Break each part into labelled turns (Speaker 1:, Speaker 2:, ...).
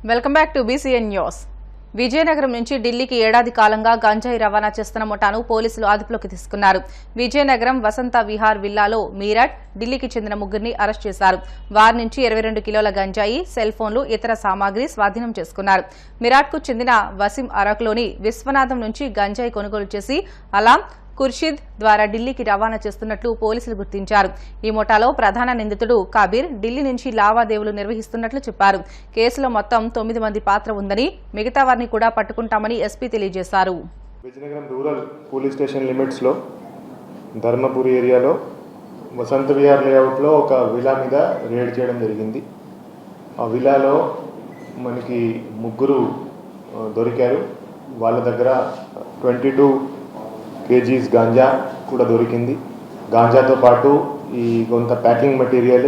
Speaker 1: Welcome back to BCN news. Vizianagaram నుంచి ఢిల్లీకి ఏడాది కాలంగా గంజాయి రవాణా చేస్తున్న ముఠాను పోలీసులు అదుపులోకి తీసుకున్నారు. విజయనగరం వసంత విహార్ విల్లాలో మీరట్, ఢిల్లీకి చెందిన ముగ్గురిని అరెస్ట్ చేశారు. వారి నుంచి 22 కిలోల గంజాయి, సెల్ ఫోన్లు, ఇతర సామాగ్రి స్వాధీనం చేసుకున్నారు. మీరట్కు చెందిన వసీం అరక్లోని విశ్వనాథం నుంచి గంజాయి కొనుగోలు చేసి అలాం, ఖుర్షీద్ ద్వారా ఢిల్లీకి రవాణా చేస్తున్నట్లు పోలీసులు గుర్తించారు. ఈ ముఠాలో ప్రధాన నిందితుడు కబీర్ ఢిల్లీ నుంచి లావాదేవీలు నిర్వహిస్తున్నట్లు చెప్పారు. కేసులో మొత్తం 9 మంది పాత్ర ఉందని, మిగతా వారిని కూడా పట్టుకుంటామని ఎస్పీ తెలియజేశారు.
Speaker 2: విజయనగరం రూరల్ పోలీస్ స్టేషన్ లిమిట్స్లో ధర్మపురి ఏరియాలో వసంత విహార్ లేఅవుట్లో ఒక విలా మీద రేడ్ చేయడం జరిగింది. ఆ విలాలో మనకి ముగ్గురు దొరికారు. వాళ్ళ దగ్గర 22 kgs గాంజా కూడా దొరికింది. గాంజాతో పాటు ఈ కొంత ప్యాకింగ్ మెటీరియల్,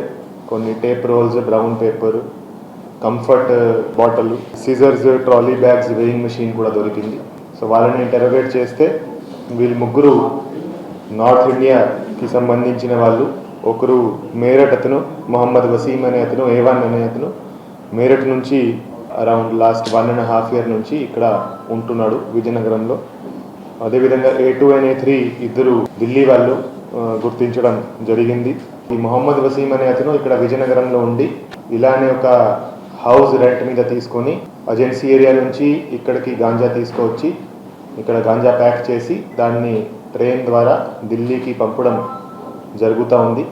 Speaker 2: కొన్ని tape rolls, brown paper, comfort bottle, scissors, trolley bags, weighing machine కూడా దొరికింది. సో వాళ్ళని ఇంటరోగేట్ చేస్తే వీళ్ళు ముగ్గురు నార్త్ ఇండియాకి సంబంధించిన వాళ్ళు. ఒకరు మేరట్ అతను, మొహమ్మద్ వసీం అనే అతను, ఏవాన్ అనే అతను మేరట్ నుంచి అరౌండ్ లాస్ట్ 1.5 year నుంచి ఇక్కడ ఉంటున్నాడు విజయనగరంలో. అదేవిధంగా A2 and A3 ఇద్దరు ఢిల్లీ వాళ్ళు గుర్తించడం జరిగింది. ఈ మొహమ్మద్ వసీం అనే అతను ఇక్కడ విజయనగరంలో ఉండి ఇలానే ఒక హౌస్ రెంట్ మీద తీసుకొని ఏజెన్సీ ఏరియా నుంచి ఇక్కడికి గాంజా తీసుకువచ్చి ఇక్కడ గాంజా ప్యాక్ చేసి దాన్ని ట్రైన్ ద్వారా ఢిల్లీకి పంపడం జరుగుతూ ఉంది.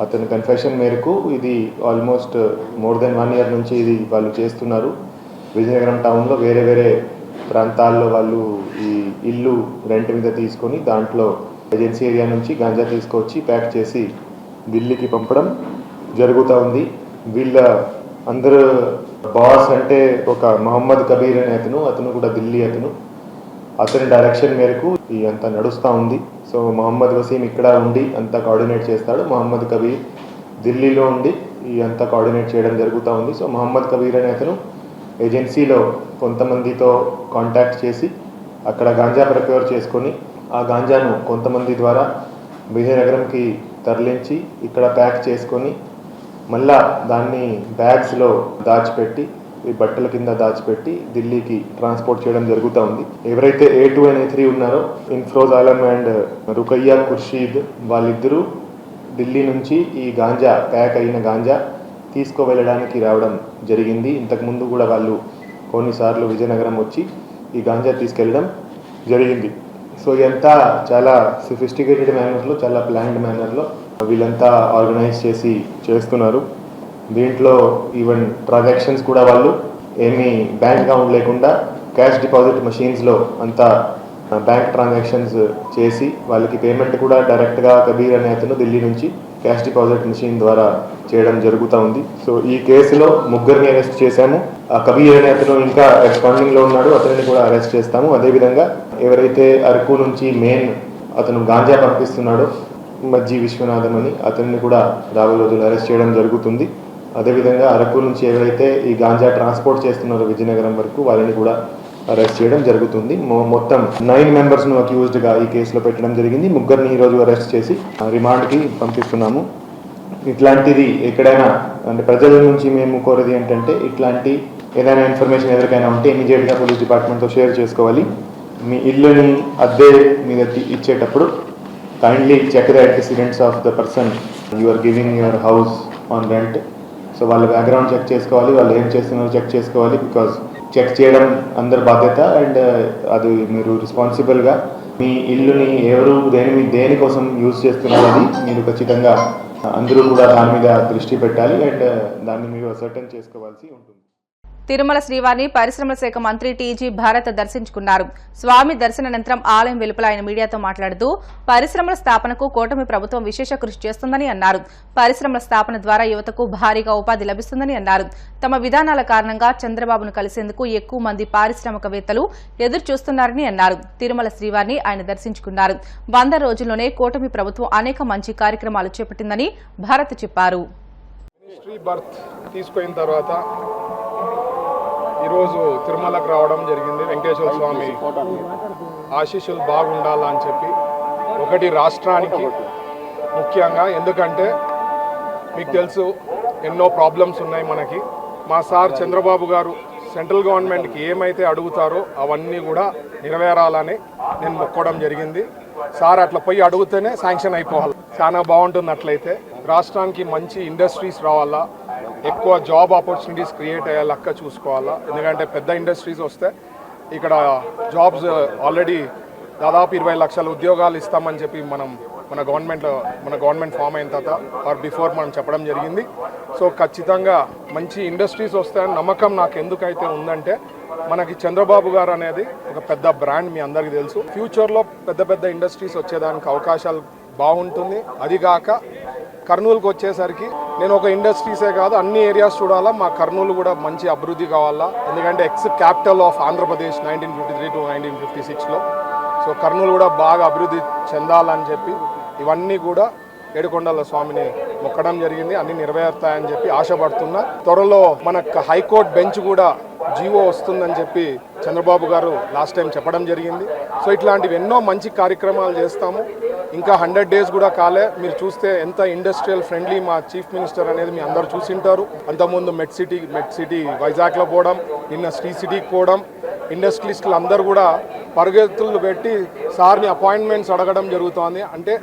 Speaker 2: అతని కన్ఫెషన్ మేరకు ఇది ఆల్మోస్ట్ more than 1 year నుంచి ఇది వాళ్ళు చేస్తున్నారు. విజయనగరం టౌన్లో వేరే వేరే ప్రాంతాల్లో వాళ్ళు ఈ ఇల్లు రెంట్ మీద తీసుకొని దాంట్లో ఏజెన్సీ ఏరియా నుంచి గాంజా తీసుకొచ్చి ప్యాక్ చేసి ఢిల్లీకి పంపడం జరుగుతూ ఉంది. వీళ్ళ అందరూ బాస్ అంటే ఒక మొహమ్మద్ కబీర్ అనే అతను కూడా ఢిల్లీ అతని డైరెక్షన్ మేరకు ఈ అంతా నడుస్తూ ఉంది. సో మొహమ్మద్ వసీం ఇక్కడ ఉండి అంతా కోఆర్డినేట్ చేస్తాడు. మొహమ్మద్ కబీర్ ఢిల్లీలో ఉండి ఈ అంతా కోఆర్డినేట్ చేయడం జరుగుతూ ఉంది. సో మొహమ్మద్ కబీర్ అనే అతను ఏజెన్సీలో కొంతమందితో కాంటాక్ట్ చేసి అక్కడ గాంజా ప్రొక్యూర్ చేసుకొని ఆ గాంజాను కొంతమంది ద్వారా విజయనగరంకి తరలించి ఇక్కడ ప్యాక్ చేసుకొని మళ్ళా దాన్ని బ్యాగ్స్లో దాచిపెట్టి, ఈ బట్టల కింద దాచిపెట్టి ఢిల్లీకి ట్రాన్స్పోర్ట్ చేయడం జరుగుతూ ఉంది. ఎవరైతే A2 and A3 ఉన్నారో ఇన్ఫ్రోజ్ ఆలం అండ్ రుకయ్యా ఖుర్షీద్ వాళ్ళిద్దరూ ఢిల్లీ నుంచి ఈ గాంజా ప్యాక్ అయిన గాంజా తీసుకువెళ్ళడానికి రావడం జరిగింది. ఇంతకుముందు కూడా వాళ్ళు కొన్నిసార్లు విజయనగరం వచ్చి ఈ గాంజా తీసుకెళ్ళడం జరిగింది. సో ఇదంతా చాలా సఫిస్టికేటెడ్ మేనర్లో, చాలా ప్లాన్డ్ మేనర్లో వీళ్ళంతా ఆర్గనైజ్ చేసి చేస్తున్నారు. దీంట్లో ఈవెన్ ట్రాన్సాక్షన్స్ కూడా వాళ్ళు ఏమీ బ్యాంక్ అకౌంట్ లేకుండా క్యాష్ డిపాజిట్ మెషిన్స్లో అంతా బ్యాంక్ ట్రాన్సాక్షన్స్ చేసి వాళ్ళకి పేమెంట్ కూడా డైరెక్ట్గా కబీర్ అనే అతను ఢిల్లీ నుంచి క్యాష్ డిపాజిట్ మెషిన్ ద్వారా చేయడం జరుగుతూ ఉంది. సో ఈ కేసులో ముగ్గురిని అరెస్ట్ చేశాము. ఆ కబీర్ అనే అతను ఇంకా ఎక్స్పాండింగ్లో ఉన్నాడు, అతనిని కూడా అరెస్ట్ చేస్తాము. అదేవిధంగా ఎవరైతే అరకు నుంచి మెయిన్ అతను గాంజా పంపిస్తున్నాడో మజ్జి విశ్వనాథం అని అతన్ని కూడా రాబోయే రోజులు అరెస్ట్ చేయడం జరుగుతుంది. అదేవిధంగా అరకు నుంచి ఎవరైతే ఈ గాంజా ట్రాన్స్పోర్ట్ చేస్తున్నారో విజయనగరం వరకు వాళ్ళని కూడా అరెస్ట్ చేయడం జరుగుతుంది. మొత్తం 9 మెంబర్స్ను అక్యూజ్డ్గా ఈ కేసులో పెట్టడం జరిగింది. ముగ్గురిని ఈరోజు అరెస్ట్ చేసి రిమాండ్కి పంపిస్తున్నాము. ఇట్లాంటిది ఎక్కడైనా అంటే ప్రజల నుంచి మేము కోరేది ఏంటంటే ఇట్లాంటి ఏదైనా ఇన్ఫర్మేషన్ ఎవరికైనా ఉంటే ఇమీడియట్గా పోలీస్ డిపార్ట్మెంట్తో షేర్ చేసుకోవాలి. మీ ఇల్లుని అద్దె మీద ఇచ్చేటప్పుడు kindly check the antecedents of the person you are giving your house on rent. So వాళ్ళ బ్యాక్గ్రౌండ్ చెక్ చేసుకోవాలి, వాళ్ళు ఏం చేస్తున్నారో చెక్ చేసుకోవాలి. బికాజ్ చెక్ చేయడం అందరి బాధ్యత అండ్ అది మీరు రెస్పాన్సిబుల్గా మీ ఇల్లుని ఎవరు దేనికోసం యూజ్ చేస్తున్నారు అది మీరు ఖచ్చితంగా అందరూ కూడా దాని మీద దృష్టి పెట్టాలి అండ్ దాన్ని మీరు అసర్టైన్ చేసుకోవాల్సి ఉంటుంది.
Speaker 1: తిరుమల శ్రీవారిని పరిశ్రమల శాఖ మంత్రి టీజీ భారత్ దర్శించుకున్నారు. స్వామి దర్శనానంతరం ఆలయం వెలుపల ఆయన మీడియాతో మాట్లాడుతూ పరిశ్రమల స్థాపనకు కూటమి ప్రభుత్వం విశేష కృషి చేస్తుందని అన్నారు. పరిశ్రమల స్థాపన ద్వారా యువతకు భారీగా ఉపాధి లభిస్తుందని అన్నారు. తమ విధానాల కారణంగా చంద్రబాబును కలిసేందుకు ఎక్కువ మంది పారిశ్రామికవేత్తలు ఎదురు చూస్తున్నారని అన్నారు. తిరుమల శ్రీవారిని ఆయన దర్శించుకున్నారు. 100 రోజుల్లోనే కూటమి ప్రభుత్వం అనేక మంచి కార్యక్రమాలు చేపట్టిందని భారత్ చెప్పారు.
Speaker 3: ఈరోజు తిరుమలకు రావడం జరిగింది. వెంకటేశ్వర స్వామి ఆశీస్సులు బాగుండాలని చెప్పి ఒకటి రాష్ట్రానికి ముఖ్యంగా, ఎందుకంటే మీకు తెలుసు ఎన్నో ప్రాబ్లమ్స్ ఉన్నాయి మనకి. మా సార్ చంద్రబాబు గారు సెంట్రల్ గవర్నమెంట్కి ఏమైతే అడుగుతారో అవన్నీ కూడా నెరవేరాలని నేను మొక్కడం జరిగింది. సార్ అట్లా పోయి అడిగితేనే శాంక్షన్ అయిపోవాలి. చాలా బాగుంటుంది. అట్లయితే రాష్ట్రానికి మంచి ఇండస్ట్రీస్ రావాలా, ఎక్కువ జాబ్ ఆపర్చునిటీస్ క్రియేట్ అయ్యే లెక్క చూసుకోవాలా. ఎందుకంటే పెద్ద ఇండస్ట్రీస్ వస్తే ఇక్కడ జాబ్స్ ఆల్రెడీ దాదాపు 20 లక్షల ఉద్యోగాలు ఇస్తామని చెప్పి మన గవర్నమెంట్ ఫామ్ అయిన తర్వాత ఆర్ బిఫోర్ మనం చెప్పడం జరిగింది. సో ఖచ్చితంగా మంచి ఇండస్ట్రీస్ వస్తాయని నమ్మకం నాకు ఎందుకైతే ఉందంటే, మనకి చంద్రబాబు గారు అనేది ఒక పెద్ద బ్రాండ్, మీ అందరికీ తెలుసు. ఫ్యూచర్లో పెద్ద ఇండస్ట్రీస్ వచ్చేదానికి అవకాశాలు బాగుంటుంది. అదిగాక కర్నూలుకి వచ్చేసరికి నేను ఒక ఇండస్ట్రీసే కాదు అన్ని ఏరియాస్ చూడాలా. మా కర్నూలు కూడా మంచి అభివృద్ధి కావాలా. ఎందుకంటే ex capital of Andhra Pradesh 1953 to 1956లో. సో కర్నూలు కూడా బాగా అభివృద్ధి చెందాలని చెప్పి ఇవన్నీ కూడా ఏడుకొండల స్వామిని మొక్కడం జరిగింది. అన్ని నెరవేరుతాయని చెప్పి ఆశపడుతున్నా. త్వరలో మనకు హైకోర్టు బెంచ్ కూడా జీవో వస్తుందని చెప్పి చంద్రబాబు గారు లాస్ట్ టైం చెప్పడం జరిగింది. సో ఇట్లాంటివి ఎన్నో మంచి కార్యక్రమాలు చేస్తాము. ఇంకా 100 days కూడా కాలే. మీరు చూస్తే ఎంత ఇండస్ట్రియల్ ఫ్రెండ్లీ మా చీఫ్ మినిస్టర్ అనేది మీ అందరు చూసింటారు. అంతకుముందు మెడ్ సిటీ వైజాగ్లో పోవడం, నిన్న శ్రీ సిటీకి పోవడం, ఇండస్ట్రియలిస్టులు అందరూ కూడా పరుగెత్తులు పెట్టి సార్ని అపాయింట్మెంట్స్ అడగడం జరుగుతోంది. అంటే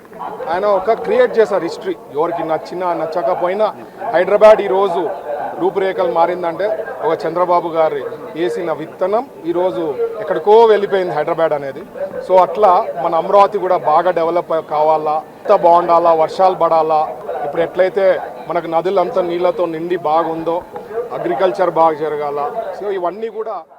Speaker 3: ఆయన ఒక క్రియేట్ చేశారు హిస్టరీ. ఎవరికి నచ్చినా నచ్చకపోయినా హైదరాబాద్ ఈరోజు రూపురేఖలు మారిందంటే ఒక చంద్రబాబు గారి వేసిన విత్తనం ఈరోజు ఎక్కడికో వెళ్ళిపోయింది హైదరాబాద్ అనేది. సో అట్లా మన అమరావతి కూడా బాగా డెవలప్ కావాలా, అంత బాగుండాలా, వర్షాలు పడాలా. ఇప్పుడు ఎట్లయితే మనకు నదులంతా నీళ్లతో నిండి బాగుందో అగ్రికల్చర్ బాగా జరగాల. సో ఇవన్నీ కూడా బాగా.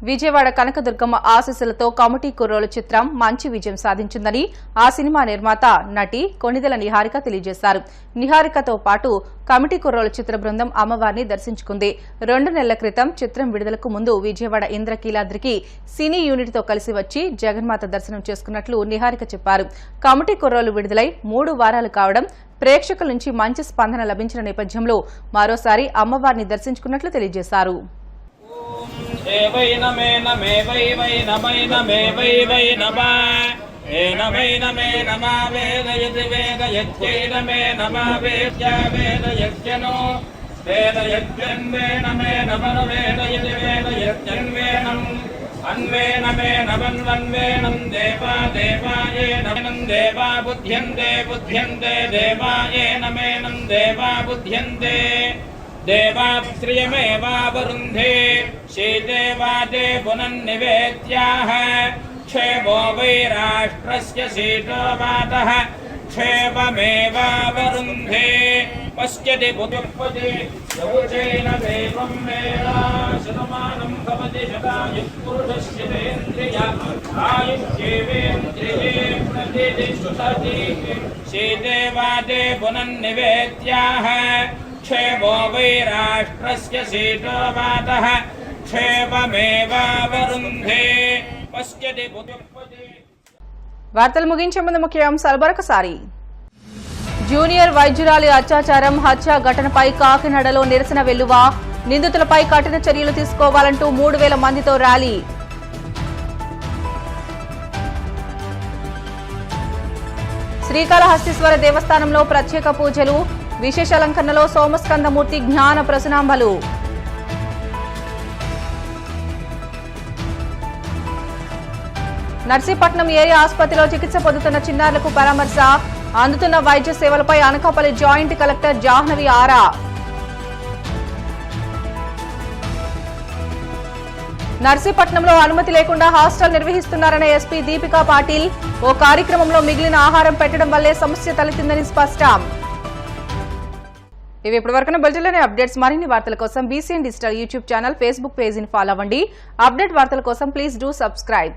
Speaker 1: విజయవాడ కనకదుర్గమ్మ ఆశీస్సులతో కమిటీ కుర్రోలు చిత్రం మంచి విజయం సాధించిందని ఆ సినిమా నిర్మాత నటి కొణిదెల నిహారిక తెలియజేశారు. నిహారికతో పాటు కమిటీ కుర్రోలు చిత్ర బృందం అమ్మవారిని దర్శించుకుంది. 2 నెలల క్రితం చిత్రం విడుదలకు ముందు విజయవాడ ఇంద్రకీలాద్రికి సినీ యూనిట్తో కలిసి వచ్చి జగన్మాత దర్శనం చేసుకున్నట్లు నిహారిక చెప్పారు. కమిటీ కుర్రోలు విడుదలై 3 వారాలు కావడం, ప్రేక్షకుల నుంచి మంచి స్పందన లభించిన నేపథ్యంలో మరోసారి అమ్మవారిని దర్శించుకున్నట్లు తెలియజేశారు.
Speaker 4: वै नमे नमे वै वै नमै नमे वै वै नमा नमै नमे नमा वेदयति वेदयत्यै नमे नमा वेद्या वेदयत्यनो वेदयत्यन् वे नमे नमः वेदयति वेदयत्यन्वेनम् अन्वे नमे नमन्वन्वेनं देवा देवाये नमनं देवा बुध्यन्ते बुध्यन्ते देवाये नमेनं देवा बुध्यन्ते देवाश्रियमेवावरुन्धे शीतेवादे पुनन्निवेद्याः क्षेमो वै राष्ट्रस्य शीतो वातः क्षेममेवावरुन्धे पश्यति पुत्युत्पत्ति यौचैन देवं वेदा शतमानं भवति शतायुः पुरुषस्य तेन्द्रिय आयुष्येवेन्द्रिये प्रतिष्ठति शीतेवादे पुनन्निवेद्याः क्षेमो वै राष्ट्रस्य शीतो वातः क्षेममेवावरुन्धे पश्यति पुत्युत्पत्ति.
Speaker 1: వార్తలు ముగించే ముందు ముఖ్య అంశాలు మరొకసారి. జూనియర్ వైద్యురాలి అత్యాచారం హత్య ఘటనపై కాకినాడలో నిరసన వెల్లువ. నిందితులపై కఠిన చర్యలు తీసుకోవాలంటూ 3000 మందితో ర్యాలీ. శ్రీకాళహస్తీశ్వర దేవస్థానంలో ప్రత్యేక పూజలు. విశేష అలంకరణలో సోమస్కందమూర్తి జ్ఞాన ప్రసనాంబలు. నర్సీపట్నం ఏరియా ఆసుపత్రిలో చికిత్స పొందుతున్న చిన్నారులకు పరామర్శ. అందుతున్న వైద్య సేవలపై అనకాపల్లి జాయింట్ కలెక్టర్ జాహ్నవి ఆరా. నర్సీపట్నంలో అనుమతి లేకుండా హాస్టల్ నిర్వహిస్తున్నారన్న ఎస్పీ దీపికా పాటిల్. ఓ కార్యక్రమంలో మిగిలిన ఆహారం పెట్టడం వల్లే సమస్య తలెత్తిందని స్పష్టం. ఇవి ఇప్పటివరకు బులెటిన్లోని అప్డేట్స్. మరిన్ని వార్తల కోసం BCN digital YouTube channel, Facebook పేజీని ఫాలో అవ్వండి. అప్డేట్ వార్తల కోసం ప్లీజ్ డూ సబ్స్క్రైబ్.